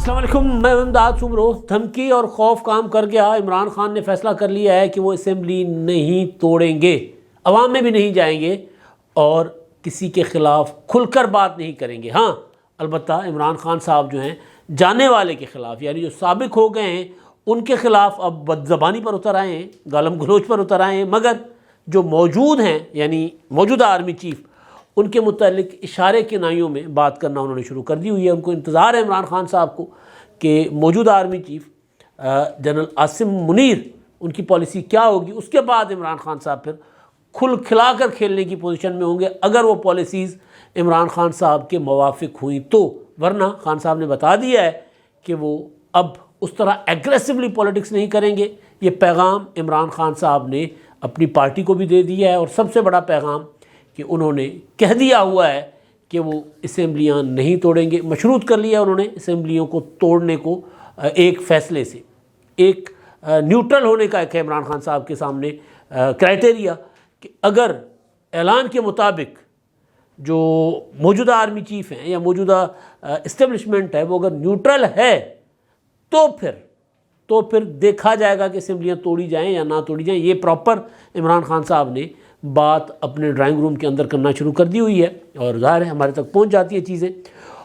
السلام علیکم، میں امداد سمرو۔ دھمکی اور خوف کام کر گیا۔ عمران خان نے فیصلہ کر لیا ہے کہ وہ اسمبلی نہیں توڑیں گے، عوام میں بھی نہیں جائیں گے اور کسی کے خلاف کھل کر بات نہیں کریں گے۔ ہاں البتہ عمران خان صاحب جو ہیں جانے والے کے خلاف، یعنی جو سابق ہو گئے ہیں ان کے خلاف اب بد زبانی پر اتر آئے ہیں، گالم گلوچ پر اتر آئے ہیں، مگر جو موجود ہیں یعنی موجودہ آرمی چیف، ان کے متعلق اشارے کنائیوں میں بات کرنا انہوں نے شروع کر دی ہوئی ہے۔ ان کو انتظار ہے عمران خان صاحب کو کہ موجودہ army chief general Asim Munir ان کی پالیسی کیا ہوگی، اس کے بعد عمران خان صاحب پھر کھل کھلا کر کھیلنے کی پوزیشن میں ہوں گے اگر وہ پالیسیز عمران خان صاحب کے موافق ہوئیں تو، ورنہ خان صاحب نے بتا دیا ہے کہ وہ اب اس طرح ایگریسولی پولیٹکس نہیں کریں گے۔ یہ پیغام عمران خان صاحب نے اپنی پارٹی کو بھی دے دیا ہے، اور سب سے بڑا پیغام کہ انہوں نے کہہ دیا ہوا ہے کہ وہ اسمبلیاں نہیں توڑیں گے۔ مشروط کر لیا انہوں نے اسمبلیوں کو توڑنے کو ایک فیصلے سے، ایک نیوٹرل ہونے کا ایک عمران خان صاحب کے سامنے کرائٹیریا کہ اگر اعلان کے مطابق جو موجودہ آرمی چیف ہیں یا موجودہ اسٹیبلشمنٹ ہے وہ اگر نیوٹرل ہے تو پھر دیکھا جائے گا کہ اسمبلیاں توڑی جائیں یا نہ توڑی جائیں۔ یہ پراپر عمران خان صاحب نے بات اپنے ڈرائنگ روم کے اندر کرنا شروع کر دی ہوئی ہے، اور ظاہر ہے ہمارے تک پہنچ جاتی ہیں چیزیں۔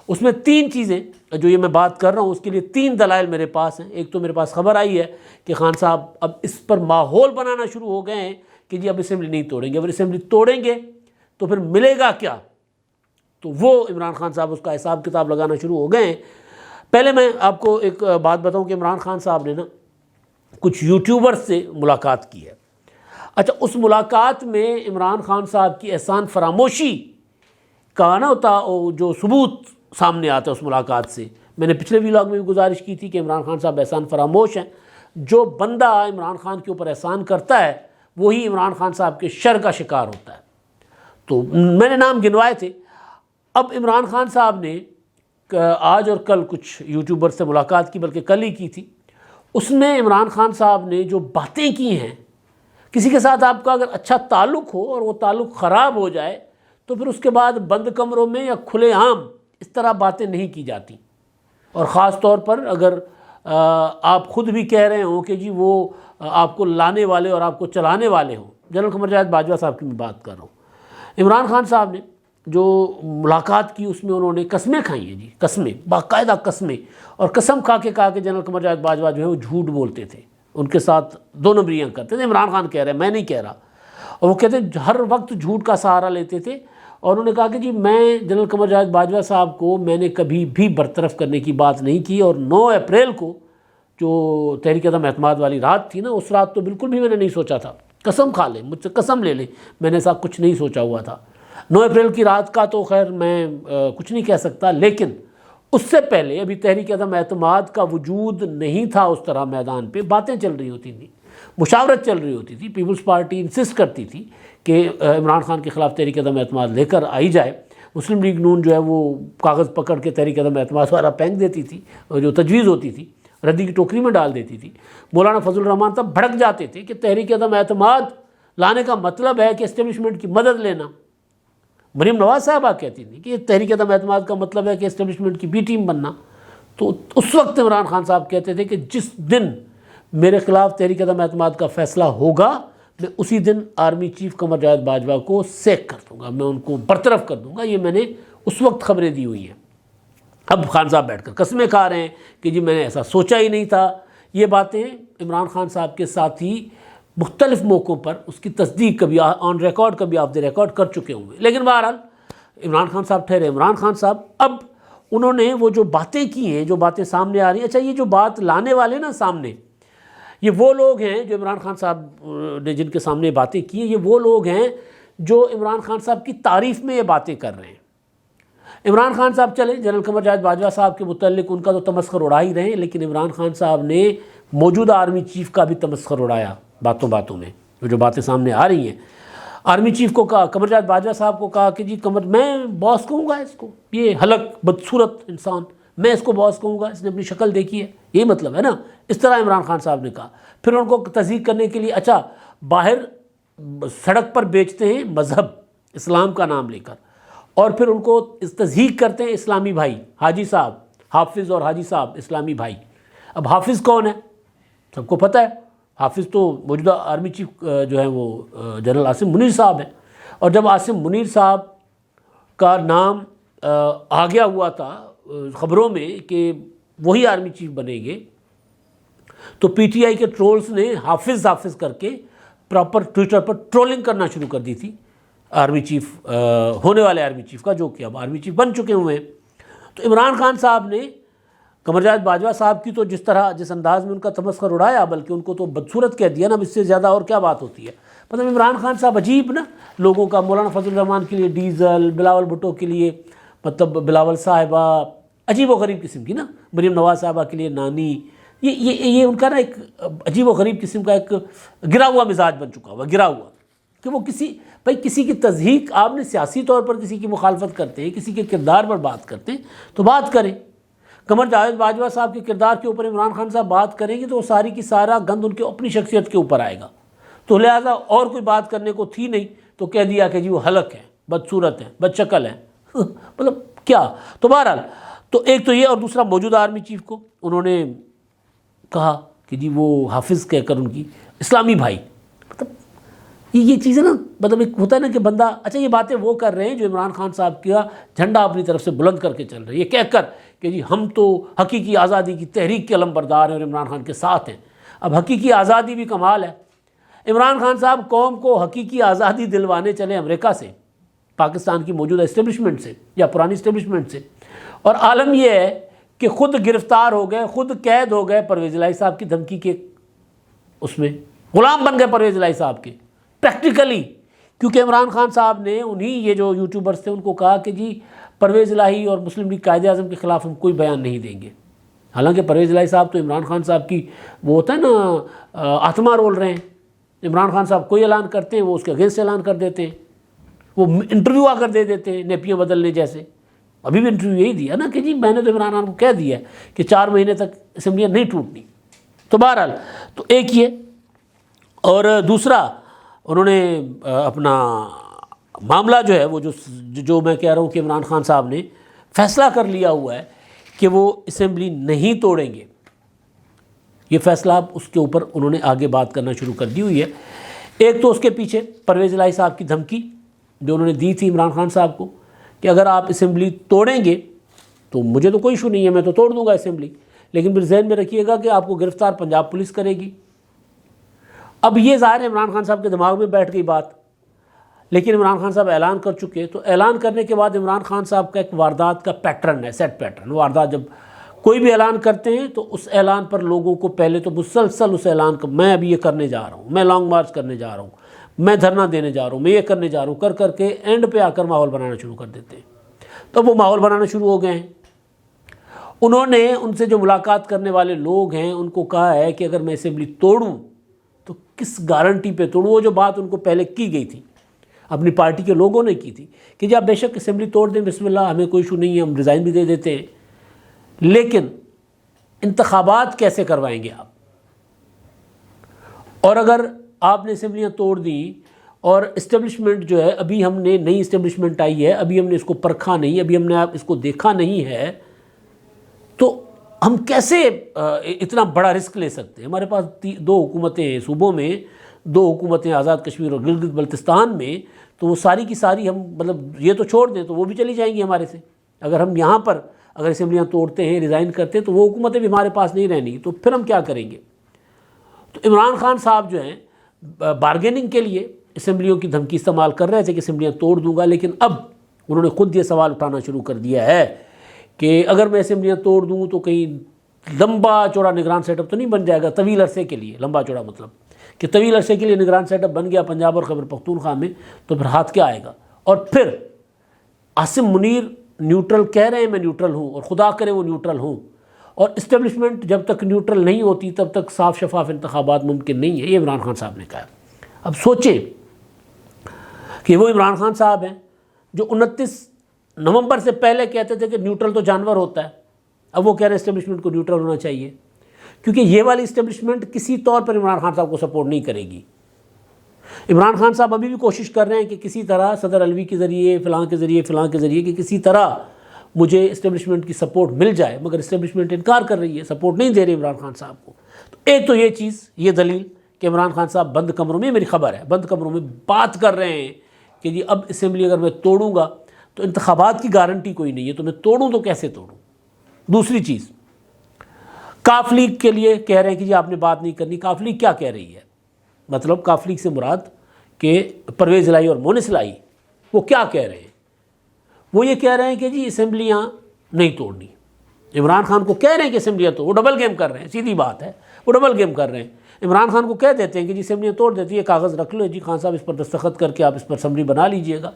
اس میں 3 چیزیں جو یہ میں بات کر رہا ہوں اس کے لیے 3 دلائل میرے پاس ہیں۔ ایک تو میرے پاس خبر آئی ہے کہ خان صاحب اب اس پر ماحول بنانا شروع ہو گئے ہیں کہ جی اب اسمبلی نہیں توڑیں گے، اگر اسمبلی توڑیں گے تو پھر ملے گا کیا، تو وہ عمران خان صاحب اس کا حساب کتاب لگانا شروع ہو گئے ہیں۔ پہلے میں آپ کو ایک بات بتاؤں کہ عمران خان صاحب نے کچھ یوٹیوبر سے ملاقات کی ہے۔ اچھا، اس ملاقات میں عمران خان صاحب کی احسان فراموشی کا جو ثبوت سامنے آتا ہے اس ملاقات سے، میں نے پچھلے ویلاگ میں بھی گزارش کی تھی کہ عمران خان صاحب احسان فراموش ہیں۔ جو بندہ عمران خان کے اوپر احسان کرتا ہے وہی عمران خان صاحب کے شر کا شکار ہوتا ہے، تو میں نے نام گنوائے تھے۔ اب عمران خان صاحب نے آج اور کل کچھ یوٹیوبر سے ملاقات کی، بلکہ کل ہی کی تھی۔ اس میں عمران خان صاحب نے جو باتیں کی ہیں، کسی کے ساتھ آپ کا اگر اچھا تعلق ہو اور وہ تعلق خراب ہو جائے تو پھر اس کے بعد بند کمروں میں یا کھلے عام اس طرح باتیں نہیں کی جاتی، اور خاص طور پر اگر آپ خود بھی کہہ رہے ہوں کہ جی وہ آپ کو لانے والے اور آپ کو چلانے والے ہوں۔ جنرل قمر جاوید باجوہ صاحب کی میں بات کر رہا ہوں۔ عمران خان صاحب نے جو ملاقات کی اس میں انہوں نے قسمیں کھائی ہیں، جی قسمیں، باقاعدہ قسمیں، اور قسم کھا کے کہا کہ جنرل قمر جاوید باجوہ جو ہے وہ جھوٹ بولتے تھے، ان کے ساتھ 2 نمبریاں کرتے تھے۔ عمران خان کہہ رہے ہیں، میں نہیں کہہ رہا، اور وہ کہتے ہیں ہر وقت جھوٹ کا سہارا لیتے تھے، اور انہوں نے کہا کہ جی میں جنرل قمر جاوید باجوہ صاحب کو میں نے کبھی بھی برطرف کرنے کی بات نہیں کی، اور 9 اپریل کو جو تحریک عدم اعتماد والی رات تھی نا، اس رات تو بالکل بھی میں نے نہیں سوچا تھا، قسم کھا لیں، مجھ سے قسم لے لیں، میں نے ایسا کچھ نہیں سوچا ہوا تھا۔ 9 اپریل کی رات کا تو خیر میں کچھ نہیں کہہ سکتا، لیکن اس سے پہلے ابھی تحریک عدم اعتماد کا وجود نہیں تھا اس طرح میدان پہ، باتیں چل رہی ہوتی تھیں، مشاورت چل رہی ہوتی تھی، پیپلز پارٹی انسسٹ کرتی تھی کہ عمران خان کے خلاف تحریک عدم اعتماد لے کر آئی جائے۔ مسلم لیگ نون جو ہے وہ کاغذ پکڑ کے تحریک عدم اعتماد والا پھینک دیتی تھی، اور جو تجویز ہوتی تھی ردی کی ٹوکری میں ڈال دیتی تھی۔ مولانا فضل الرحمان تب بھڑک جاتے تھے کہ تحریک عدم اعتماد لانے کا مطلب ہے کہ اسٹیبلشمنٹ کی مدد لینا۔ مریم نواز صاحبہ کہتی تھیں کہ تحریک عدم اعتماد کا مطلب ہے کہ اسٹیبلشمنٹ کی بی ٹیم بننا۔ تو اس وقت عمران خان صاحب کہتے تھے کہ جس دن میرے خلاف تحریک عدم اعتماد کا فیصلہ ہوگا میں اسی دن آرمی چیف قمر جاوید باجوہ کو سیک کر دوں گا، میں ان کو برطرف کر دوں گا۔ یہ میں نے اس وقت خبریں دی ہوئی ہیں۔ اب خان صاحب بیٹھ کر قسمیں کھا رہے ہیں کہ جی میں نے ایسا سوچا ہی نہیں تھا۔ یہ باتیں عمران خان صاحب کے ساتھی مختلف موقعوں پر اس کی تصدیق کبھی آن ریکارڈ کبھی آف دی ریکارڈ کر چکے ہوں گے، لیکن بہرحال عمران خان صاحب ٹھہرے عمران خان صاحب۔ اب انہوں نے وہ جو باتیں کی ہیں، جو باتیں سامنے آ رہی ہیں، اچھا یہ جو بات لانے والے نا سامنے، یہ وہ لوگ ہیں جو عمران خان صاحب نے جن کے سامنے باتیں کی ہیں، یہ وہ لوگ ہیں جو عمران خان صاحب کی تعریف میں یہ باتیں کر رہے ہیں۔ عمران خان صاحب چلے جنرل قمر جاوید باجوہ صاحب کے متعلق ان کا تو تمسخر اڑا ہی رہے ہیں، لیکن عمران خان صاحب نے موجودہ آرمی چیف کا بھی تمسخر اڑایا باتوں باتوں میں، جو باتیں سامنے آ رہی ہیں۔ آرمی چیف کو کہا، قمر جاوید باجوہ صاحب کو کہا کہ جی میں باس کہوں گا اس کو، یہ حلق بدصورت انسان، میں اس کو باس کہوں گا، اس نے اپنی شکل دیکھی ہے، یہی مطلب ہے نا، اس طرح عمران خان صاحب نے کہا۔ پھر ان کو تصدیق کرنے کے لیے اچھا باہر سڑک پر بیچتے ہیں مذہب اسلام کا نام لے کر، اور پھر ان کو تصدیق کرتے ہیں اسلامی بھائی حاجی صاحب حافظ اور حاجی صاحب اسلامی بھائی. اب حافظ کون ہے؟ سب کو پتہ ہے. حافظ تو موجودہ آرمی چیف جو ہیں وہ جنرل عاصم منیر صاحب ہیں. اور جب عاصم منیر صاحب کا نام آ گیا ہوا تھا خبروں میں کہ وہی آرمی چیف بنیں گے، تو پی ٹی آئی کے ٹرولز نے حافظ کر کے پراپر ٹویٹر پر ٹرولنگ کرنا شروع کر دی تھی آرمی چیف ہونے والے آرمی چیف کا، جو کہ اب آرمی چیف بن چکے ہوئے ہیں. تو عمران خان صاحب نے قمر جاوید باجوہ صاحب کی تو جس انداز میں ان کا تمسخر اڑایا، بلکہ ان کو تو بدصورت کہہ دیا نا. اب اس سے زیادہ اور کیا بات ہوتی ہے. مطلب عمران خان صاحب عجیب نا لوگوں کا، مولانا فضل الرحمان کے لیے ڈیزل، بلاول بھٹو کے لیے مطلب بلاول صاحبہ، عجیب و غریب قسم کی نا، مریم نواز صاحبہ کے لیے نانی. یہ ان کا نا ایک عجیب و غریب قسم کا ایک گرا ہوا مزاج بن چکا ہوا، گرا ہوا کہ وہ کسی کی تضحیق، آپ نے سیاسی طور پر کسی کی مخالفت کرتے ہیں، کسی کے کردار پر بات کرتے ہیں تو بات کریں. قمر جاوید باجوہ صاحب کے کردار کے اوپر عمران خان صاحب بات کریں گے تو وہ ساری کی سارا گند ان کے اپنی شخصیت کے اوپر آئے گا. تو لہٰذا اور کوئی بات کرنے کو تھی نہیں تو کہہ دیا کہ جی وہ حلق ہیں، بدصورت ہیں، بد شکل ہیں. مطلب کیا. تو بہرحال تو ایک تو یہ، اور دوسرا موجودہ آرمی چیف کو انہوں نے کہا کہ جی وہ حافظ کہہ کر ان کی اسلامی بھائی. مطلب یہ چیزیں نا، مطلب ایک ہوتا ہے نا کہ بندہ، اچھا یہ باتیں وہ کر رہے ہیں جو عمران خان صاحب کا جھنڈا اپنی طرف سے بلند کر کے چل رہے ہیں، یہ کہہ کر کہ جی ہم تو حقیقی آزادی کی تحریک کے علم بردار ہیں اور عمران خان کے ساتھ ہیں. اب حقیقی آزادی بھی کمال ہے. عمران خان صاحب قوم کو حقیقی آزادی دلوانے چلے امریکہ سے، پاکستان کی موجودہ اسٹیبلشمنٹ سے یا پرانی اسٹیبلشمنٹ سے، اور عالم یہ ہے کہ خود گرفتار ہو گئے، خود قید ہو گئے پرویز الہی صاحب کی دھمکی کے، اس میں غلام بن گئے پرویز الہی صاحب کے پریکٹیکلی. کیونکہ عمران خان صاحب نے یہ جو یوٹیوبرز تھے ان کو کہا کہ جی پرویز الہی اور مسلم لیگ قائد اعظم کے خلاف ہم کوئی بیان نہیں دیں گے. حالانکہ پرویز الہی صاحب تو عمران خان صاحب کی وہ ہوتا ہے نا آتما رول رہے ہیں. عمران خان صاحب کوئی اعلان کرتے ہیں وہ اس کے اگینسٹ اعلان کر دیتے ہیں، وہ انٹرویو آ کر دے دیتے ہیں نیپیاں بدلنے جیسے. ابھی بھی انٹرویو یہی دیا نا کہ جی میں نے تو عمران خان کو کہہ دیا ہے کہ 4 مہینے تک اسمبلیاں نہیں ٹوٹنی. تو بہرحال تو ایک یہ، اور دوسرا انہوں نے اپنا معاملہ جو ہے وہ جو میں کہہ رہا ہوں کہ عمران خان صاحب نے فیصلہ کر لیا ہوا ہے کہ وہ اسمبلی نہیں توڑیں گے. یہ فیصلہ اب اس کے اوپر انہوں نے آگے بات کرنا شروع کر دی ہوئی ہے. ایک تو اس کے پیچھے پرویز الہی صاحب کی دھمکی جو انہوں نے دی تھی عمران خان صاحب کو کہ اگر آپ اسمبلی توڑیں گے تو مجھے تو کوئی ایشو نہیں ہے، میں تو توڑ دوں گا اسمبلی، لیکن پھر ذہن میں رکھیے گا کہ آپ کو گرفتار پنجاب پولیس کرے گی. اب یہ ظاہر ہے عمران خان صاحب کے دماغ میں بیٹھ گئی بات، لیکن عمران خان صاحب اعلان کر چکے. تو اعلان کرنے کے بعد عمران خان صاحب کا ایک واردات کا پیٹرن ہے، سیٹ پیٹرن. واردات جب کوئی بھی اعلان کرتے ہیں تو اس اعلان پر لوگوں کو پہلے تو مسلسل اس اعلان کا، میں ابھی یہ کرنے جا رہا ہوں، میں لانگ مارچ کرنے جا رہا ہوں، میں دھرنا دینے جا رہا ہوں، میں یہ کرنے جا رہا ہوں، کر کے اینڈ پہ آ کر ماحول بنانا شروع کر دیتے ہیں. تو وہ ماحول بنانا شروع ہو گئے ہیں. انہوں نے ان سے جو ملاقات کرنے والے لوگ ہیں ان کو کہا ہے کہ اگر میں اسمبلی توڑوں تو کس گارنٹی پہ توڑوں. وہ جو بات ان کو پہلے کی گئی تھی، اپنی پارٹی کے لوگوں نے کی تھی کہ جب بے شک اسمبلی توڑ دیں بسم اللہ، ہمیں کوئی ایشو نہیں ہے، ہم ریزائن بھی دے دیتے ہیں، لیکن انتخابات کیسے کروائیں گے آپ؟ اور اگر آپ نے اسمبلیاں توڑ دیں اور اسٹیبلشمنٹ جو ہے، ابھی ہم نے نئی اسٹیبلشمنٹ آئی ہے، ابھی ہم نے اس کو پرکھا نہیں، ابھی ہم نے اس کو دیکھا نہیں ہے، تو ہم کیسے اتنا بڑا رسک لے سکتے ہیں؟ ہمارے پاس 2 حکومتیں ہیں صوبوں میں، 2 حکومتیں آزاد کشمیر اور گلگت بلتستان میں، تو وہ ساری کی ساری ہم مطلب یہ تو چھوڑ دیں تو وہ بھی چلی جائیں گی ہمارے سے. اگر ہم یہاں پر اگر اسمبلیاں توڑتے ہیں، ریزائن کرتے ہیں، تو وہ حکومتیں بھی ہمارے پاس نہیں رہنی، تو پھر ہم کیا کریں گے؟ تو عمران خان صاحب جو ہیں بارگیننگ کے لیے اسمبلیوں کی دھمکی استعمال کر رہے تھے کہ اسمبلیاں توڑ دوں گا، لیکن اب انہوں نے خود یہ سوال اٹھانا شروع کر دیا ہے کہ اگر میں اسمبلیاں توڑ دوں تو کہیں لمبا چوڑا نگران سیٹ اپ تو نہیں بن جائے گا طویل عرصے کے لیے. لمبا چوڑا مطلب کہ طویل عرصے کے لیے نگران سیٹ اپ بن گیا پنجاب اور خیبر پختونخوا میں، تو پھر ہاتھ کیا آئے گا؟ اور پھر عاصم منیر نیوٹرل کہہ رہے ہیں میں نیوٹرل ہوں، اور خدا کرے وہ نیوٹرل ہوں، اور اسٹیبلشمنٹ جب تک نیوٹرل نہیں ہوتی تب تک صاف شفاف انتخابات ممکن نہیں ہے. یہ عمران خان صاحب نے کہا. اب سوچیں کہ وہ عمران خان صاحب ہیں جو 29 نومبر سے پہلے کہتے تھے کہ نیوٹرل تو جانور ہوتا ہے، اب وہ کہہ رہے ہیں اسٹیبلشمنٹ کو نیوٹرل ہونا چاہیے، کیونکہ یہ والی اسٹیبلشمنٹ کسی طور پر عمران خان صاحب کو سپورٹ نہیں کرے گی. عمران خان صاحب ابھی بھی کوشش کر رہے ہیں کہ کسی طرح صدر علوی کے ذریعے فلاں کے ذریعے کہ کسی طرح مجھے اسٹیبلشمنٹ کی سپورٹ مل جائے، مگر اسٹیبلشمنٹ انکار کر رہی ہے، سپورٹ نہیں دے رہی عمران خان صاحب کو۔ تو ایک تو یہ چیز، یہ دلیل کہ عمران خان صاحب بند کمروں میں، میری خبر ہے بند کمروں میں بات کر رہے ہیں کہ جی اب اسمبلی اگر میں توڑوں گا تو انتخابات کی گارنٹی کوئی نہیں ہے، تو میں توڑوں تو کیسے توڑوں۔ دوسری چیز، کاف لیگ کے لیے کہہ رہے ہیں کہ جی آپ نے بات نہیں کرنی۔ کاف لیگ کیا کہہ رہی ہے؟ مطلب کاف لیگ سے مراد کہ پرویز الہی اور مونس الہی وہ کیا کہہ رہے ہیں؟ وہ یہ کہہ رہے ہیں کہ جی اسمبلیاں نہیں توڑنی۔ عمران خان کو کہہ رہے ہیں کہ اسمبلیاں تو وہ ڈبل گیم کر رہے ہیں، سیدھی بات ہے، وہ ڈبل گیم کر رہے ہیں۔ عمران خان کو کہہ دیتے ہیں کہ جی اسمبلیاں توڑ دیتی ہے، کاغذ رکھ لو جی خان صاحب، اس پر دستخط کر کے آپ اس پر اسمبلی بنا لیجئے گا۔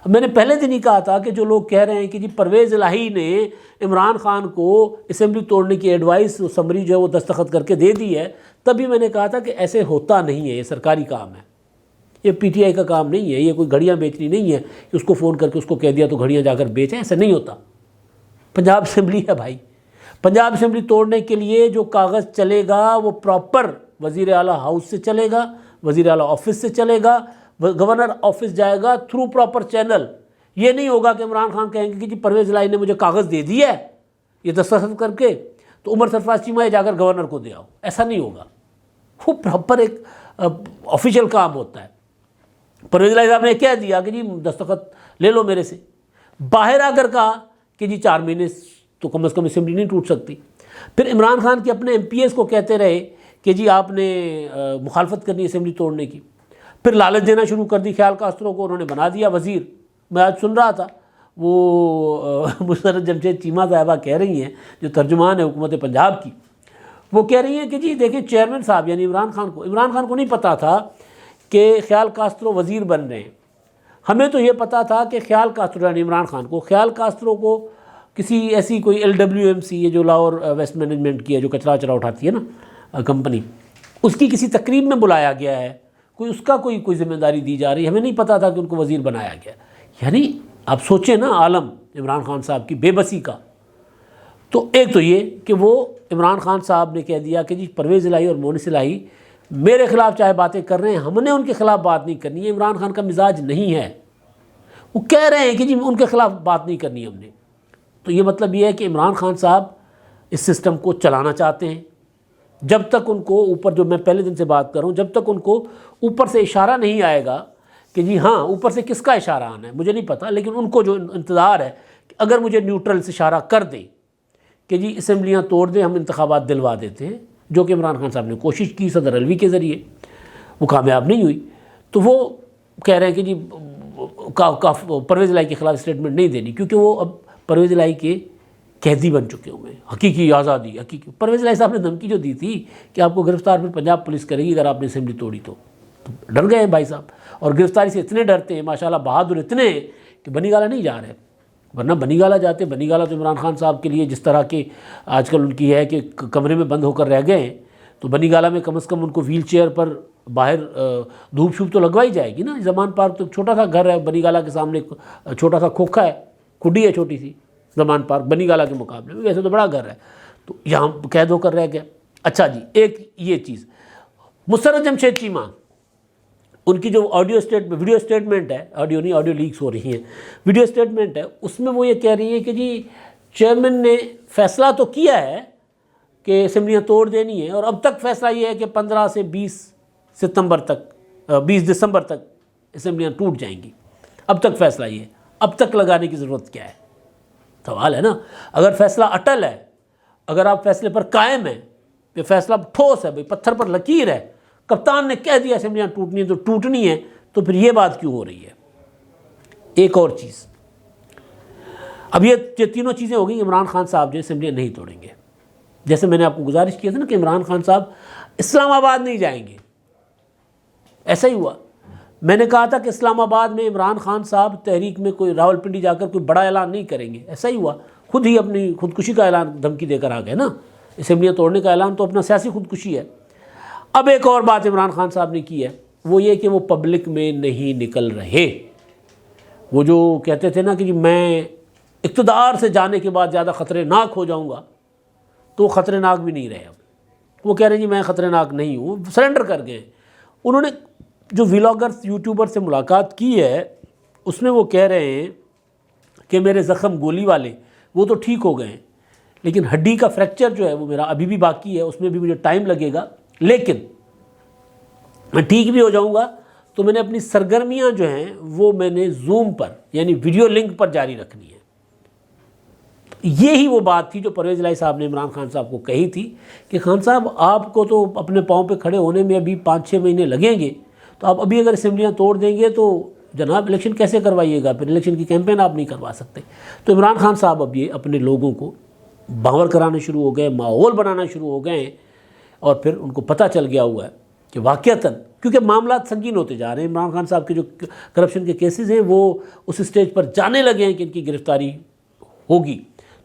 میں نے پہلے دن ہی کہا تھا کہ جو لوگ کہہ رہے ہیں کہ جی پرویز الہی نے عمران خان کو اسمبلی توڑنے کی ایڈوائس سمری جو ہے وہ دستخط کر کے دے دی ہے، تبھی میں نے کہا تھا کہ ایسے ہوتا نہیں ہے، یہ سرکاری کام ہے، یہ پی ٹی آئی کا کام نہیں ہے، یہ کوئی گھڑیاں بیچنی نہیں ہے کہ اس کو فون کر کے اس کو کہہ دیا تو گھڑیاں جا کر بیچیں، ایسا نہیں ہوتا۔ پنجاب اسمبلی ہے بھائی، پنجاب اسمبلی توڑنے کے لیے جو کاغذ چلے گا وہ پراپر وزیر اعلیٰ ہاؤس سے چلے گا، وزیر اعلیٰ آفس سے چلے گا، گورنر آفس جائے گا تھرو پراپر چینل۔ یہ نہیں ہوگا کہ عمران خان کہیں گے کہ جی پرویز الہی نے مجھے کاغذ دے دیا ہے یہ دستخط کر کے، تو عمر سرفراز چیمہ جا کر گورنر کو دے آؤ، ایسا نہیں ہوگا۔ وہ پراپر ایک آفیشیل کام ہوتا ہے۔ پرویز الہی صاحب نے کہہ دیا کہ جی دستخط لے لو میرے سے، باہر آ کر کہا کہ جی 4 مہینے تو کم از کم اسمبلی نہیں ٹوٹ سکتی۔ پھر عمران خان کے اپنے ایم پی ایس کو کہتے رہے کہ جی آپ نے مخالفت کرنی اسمبلی توڑنے کی، پھر لالچ دینا شروع کر دی خیال کاسترو کو، انہوں نے بنا دیا وزیر۔ میں آج سن رہا تھا وہ مسرت جمشید چیمہ صاحبہ کہہ رہی ہیں جو ترجمان ہے حکومت پنجاب کی، وہ کہہ رہی ہیں کہ جی دیکھیں چیئرمین صاحب یعنی عمران خان کو نہیں پتہ تھا کہ خیال کاسترو وزیر بن رہے ہیں۔ ہمیں تو یہ پتہ تھا کہ خیال کاسترو یعنی عمران خان کو، خیال کاسترو کو کسی ایسی کوئی LWMC یہ جو لاہور ویسٹ مینجمنٹ کی ہے جو کچرا وچرا اٹھاتی ہے نا کمپنی، اس کی کسی تقریب میں بلایا گیا ہے، کوئی اس کا کوئی ذمہ داری دی جا رہی ہے، ہمیں نہیں پتہ تھا کہ ان کو وزیر بنایا گیا۔ یعنی آپ سوچیں نا عالم عمران خان صاحب کی بے بسی کا۔ تو ایک تو یہ کہ وہ عمران خان صاحب نے کہہ دیا کہ جی پرویز الہی اور مونس الہی میرے خلاف چاہے باتیں کر رہے ہیں، ہم نے ان کے خلاف بات نہیں کرنی ہے، عمران خان کا مزاج نہیں ہے۔ وہ کہہ رہے ہیں کہ جی ان کے خلاف بات نہیں کرنی ہم نے، تو یہ مطلب یہ ہے کہ عمران خان صاحب اس سسٹم کو چلانا چاہتے ہیں۔ جب تک ان کو اوپر، جو میں پہلے دن سے بات کر رہا ہوں، جب تک ان کو اوپر سے اشارہ نہیں آئے گا کہ جی ہاں اوپر سے کس کا اشارہ آنا ہے مجھے نہیں پتہ، لیکن ان کو جو انتظار ہے کہ اگر مجھے نیوٹرل سے اشارہ کر دیں کہ جی اسمبلیاں توڑ دیں، ہم انتخابات دلوا دیتے ہیں، جو کہ عمران خان صاحب نے کوشش کی صدر علوی کے ذریعے، وہ کامیاب نہیں ہوئی، تو وہ کہہ رہے ہیں کہ جی پرویز الہی کے خلاف اسٹیٹمنٹ نہیں دینی، کیونکہ وہ اب پرویز الہی کے قیدی بن چکے ہوئے ہیں، حقیقی آزادی حقیقی۔ پرویز الہی صاحب نے دھمکی جو دی تھی کہ آپ کو گرفتار پھر پنجاب پولیس کرے گی اگر آپ نے اسمبلی توڑی تو ڈر گئے ہیں بھائی صاحب، اور گرفتاری سے اتنے ڈرتے ہیں ماشاءاللہ، بہادر اتنے ہیں کہ بنی گالہ نہیں جا رہے، ورنہ بنی گالہ جاتے۔ بنی گالہ تو عمران خان صاحب کے لیے جس طرح کے آج کل ان کی ہے کہ کمرے میں بند ہو کر رہ گئے ہیں، تو بنی گالہ میں کم از کم ان کو ویل چیئر پر باہر دھوپ شوپ تو لگوائی جائے گی نا۔ زمان پارک تو چھوٹا سا گھر ہے، بنی گالہ کے سامنے چھوٹا سا کھوکھا ہے، کھڈی ہے چھوٹی سی زمان پارک بنی گالہ کے مقابلے میں، ویسے تو بڑا گھر ہے، تو یہاں قید ہو کر رہ گیا۔ اچھا جی، ایک یہ چیز، مسرت جمشید چیمہ ان کی جو ویڈیو اسٹیٹمنٹ ہے، آڈیو لیکس ہو رہی ہیں، ویڈیو اسٹیٹمنٹ ہے، اس میں وہ یہ کہہ رہی ہیں کہ جی چیئرمین نے فیصلہ تو کیا ہے کہ اسمبلیاں توڑ دینی ہے، اور اب تک فیصلہ یہ ہے کہ 15 سے 20 دسمبر تک اسمبلیاں ٹوٹ جائیں گی، اب تک فیصلہ یہ ہے، اب تک لگانے کی ضرورت کیا ہے؟ سوال ہے نا۔ اگر فیصلہ اٹل ہے، اگر آپ فیصلے پر قائم ہیں، یہ فیصلہ ٹھوس ہے، بھئی پتھر پر لکیر ہے، کپتان نے کہہ دیا اسمبلیاں ٹوٹنی ہے تو ٹوٹنی ہے، تو پھر یہ بات کیوں ہو رہی ہے؟ ایک اور چیز، اب یہ تینوں چیزیں ہو گئی، عمران خان صاحب جو اسمبلیاں نہیں توڑیں گے، جیسے میں نے آپ کو گزارش کیا تھا نا کہ عمران خان صاحب اسلام آباد نہیں جائیں گے، ایسا ہی ہوا۔ میں نے کہا تھا کہ اسلام آباد میں عمران خان صاحب تحریک میں کوئی راولپنڈی جا کر کوئی بڑا اعلان نہیں کریں گے، ایسا ہی ہوا، خود ہی اپنی خودکشی کا اعلان دھمکی دے کر آ گئے نا۔ اسمبلیاں توڑنے کا اعلان تو اپنا سیاسی خودکشی ہے۔ اب ایک اور بات عمران خان صاحب نے کی ہے، وہ یہ کہ وہ پبلک میں نہیں نکل رہے۔ وہ جو کہتے تھے نا کہ جی میں اقتدار سے جانے کے بعد زیادہ خطرے ناک ہو جاؤں گا، تو وہ خطرے ناک بھی نہیں رہے۔ اب وہ کہہ رہے ہیں جی میں خطرے ناک نہیں ہوں، سرنڈر کر گئے۔ انہوں نے جو ولاگرز یوٹیوبر سے ملاقات کی ہے، اس میں وہ کہہ رہے ہیں کہ میرے زخم گولی والے وہ تو ٹھیک ہو گئے ہیں، لیکن ہڈی کا فریکچر جو ہے وہ میرا ابھی بھی باقی ہے، اس میں بھی مجھے ٹائم لگے گا، لیکن میں ٹھیک بھی ہو جاؤں گا تو میں نے اپنی سرگرمیاں جو ہیں وہ میں نے زوم پر یعنی ویڈیو لنک پر جاری رکھنی ہے۔ یہی وہ بات تھی جو پرویز الہی صاحب نے عمران خان صاحب کو کہی تھی کہ خان صاحب آپ کو تو اپنے پاؤں پہ کھڑے ہونے میں ابھی 5-6 مہینے لگیں گے، تو آپ ابھی اگر اسمبلیاں توڑ دیں گے تو جناب الیکشن کیسے کروائیے گا، پھر الیکشن کی کیمپین آپ نہیں کروا سکتے۔ تو عمران خان صاحب اب یہ اپنے لوگوں کو باور کرانا شروع ہو گئے، ماحول بنانا شروع ہو گئے ہیں، اور پھر ان کو پتہ چل گیا ہوا ہے کہ واقعتاً کیونکہ معاملات سنگین ہوتے جا رہے ہیں، عمران خان صاحب کے جو کرپشن کے کیسز ہیں وہ اس اسٹیج پر جانے لگے ہیں کہ ان کی گرفتاری ہوگی۔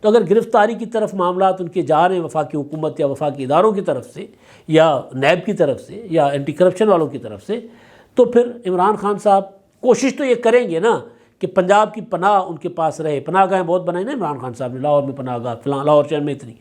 تو اگر گرفتاری کی طرف معاملات ان کے جا رہے ہیں وفاقی حکومت یا وفاقی اداروں کی طرف سے یا نیب کی طرف سے یا اینٹی کرپشن والوں کی طرف سے، تو پھر عمران خان صاحب کوشش تو یہ کریں گے نا کہ پنجاب کی پناہ ان کے پاس رہے۔ پناہ گاہیں بہت بنائی نا عمران خان صاحب نے، لاہور میں پناہ گاہ، فلاں لاہور شہر میں اتنی،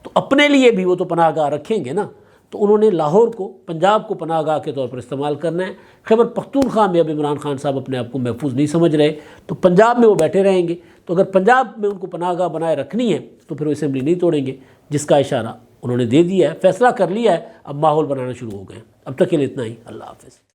تو اپنے لیے بھی وہ تو پناہ گاہ رکھیں گے نا، تو انہوں نے لاہور کو، پنجاب کو پناہ گاہ کے طور پر استعمال کرنا ہے۔ خیبر پختونخوا میں اب عمران خان صاحب اپنے آپ کو محفوظ نہیں سمجھ رہے، تو پنجاب میں وہ بیٹھے رہیں گے، تو اگر پنجاب میں ان کو پناہ گاہ بنائے رکھنی ہے تو پھر وہ اسمبلی نہیں توڑیں گے، جس کا اشارہ انہوں نے دے دیا ہے، فیصلہ کر لیا ہے، اب ماحول بنانا شروع ہو گئے ہیں۔ اب تک کے لیے اتنا ہی، اللہ حافظ۔